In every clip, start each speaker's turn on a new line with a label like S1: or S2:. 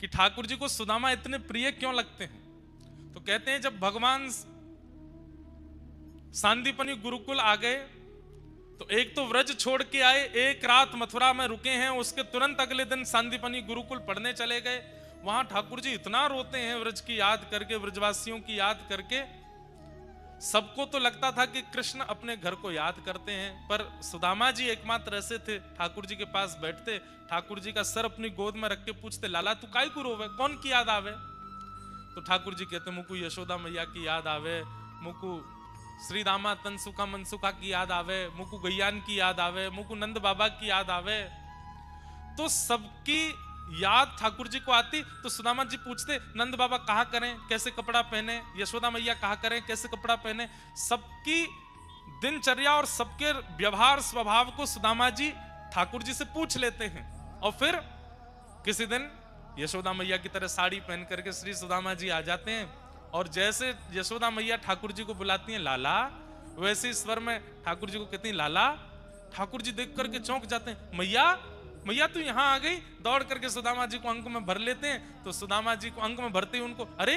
S1: कि ठाकुर जी को सुदामा इतने प्रिय क्यों लगते हैं। तो कहते हैं जब भगवान सांदीपनी गुरुकुल आ गए तो एक तो व्रज छोड़ के आए, एक रात मथुरा में रुके हैं, उसके तुरंत अगले दिन सांदीपनी गुरुकुल पढ़ने चले गए। वहां ठाकुर जी इतना रोते हैं व्रज की याद करके, व्रजवासियों की याद करके। सबको तो लगता था कि कृष्ण अपने घर को याद करते हैं, पर सुदामा जी एकमात्र ऐसे थे, ठाकुर जी के पास बैठते, ठाकुर जी का सर अपनी गोद में रख के पूछते, लाला तू काहे को रोवे, कौन की याद आवे। तो ठाकुर जी कहते, मुकु यशोदा मैया की याद आवे, मुकु श्री रामा तनसुखा मनसुखा की याद आवे, मुकु गैयान की याद आवे, मुकु नंद बाबा की याद आवे। तो सबकी याद ठाकुर जी को आती। तो सुदामा जी पूछते, नंद बाबा कहा करें, कैसे कपड़ा पहने, यशोदा मैया कहा करें, कैसे कपड़ा पहने। सबकी दिनचर्या और सबके व्यवहार स्वभाव को सुदामा जी ठाकुर जी से पूछ लेते हैं। और फिर किसी दिन यशोदा मैया की तरह साड़ी पहन करके श्री सुदामा जी आ जाते हैं, और जैसे यशोदा मैया ठाकुर जी को बुलाती हैं लाला, वैसे स्वर में ठाकुर जी को कहती हैं लाला। ठाकुर जी देख करके चौंक जाते हैं, मैया मैया तू यहाँ आ गई। दौड़ करके सुदामा जी को अंक में भर लेते हैं। तो सुदामा जी को अंक में भरते ही उनको, अरे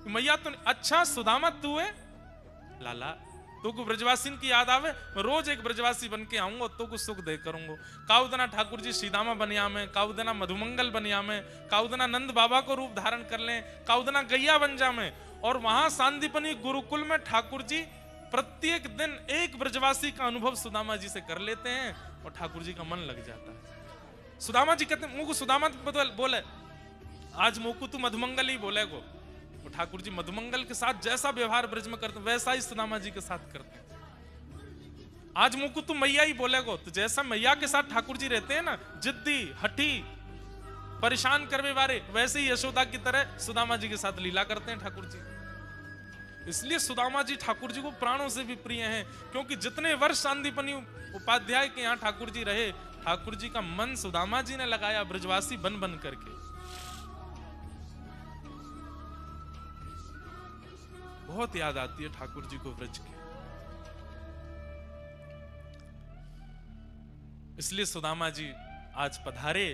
S1: मैया तो, अच्छा सुदामा तू है, लाला तो को ब्रजवासी की याद आवे, मैं रोज एक ब्रजवासी बन के आऊंगा, तो को सुख दे करूंगा। काउदना ठाकुर जी सीदामा बनिया में, काउदना मधुमंगल बनिया में, काउदना नंद बाबा को रूप धारण कर लें, काउदना गैया बन जा में। और वहां सांदीपनी गुरुकुल में ठाकुर जी प्रत्येक दिन एक ब्रजवासी का अनुभव सुदामा जी से कर लेते हैं, और ठाकुर जी का मन लग जाता है। सुदामा जी कहते हैं, मुझको सुदामा बोले, आज मोकू तू मधुमंगल ही बोले गो। तो ठाकुर जी मधुमंगल के साथ जैसा व्यवहार ब्रज में करते वैसा ही सुदामा जी के साथ करते हैं। आज मुकु तू मैया ही बोलेगो, तो जैसा मैया के साथ ठाकुर जी रहते हैं ना, जिद्दी हठी परेशान करने वाले, वैसे ही यशोदा की तरह सुदामा जी के साथ लीला करते हैं ठाकुर जी। इसलिए सुदामा जी ठाकुर जी को प्राणों से भी प्रिय हैं, क्योंकि जितने वर्ष सांदीपनी उपाध्याय के यहाँ ठाकुर जी रहे, ठाकुर जी का मन सुदामा जी ने लगाया ब्रजवासी बन बन करके। बहुत याद आती है ठाकुर जी को व्रज की। इसलिए सुदामा जी आज पधारे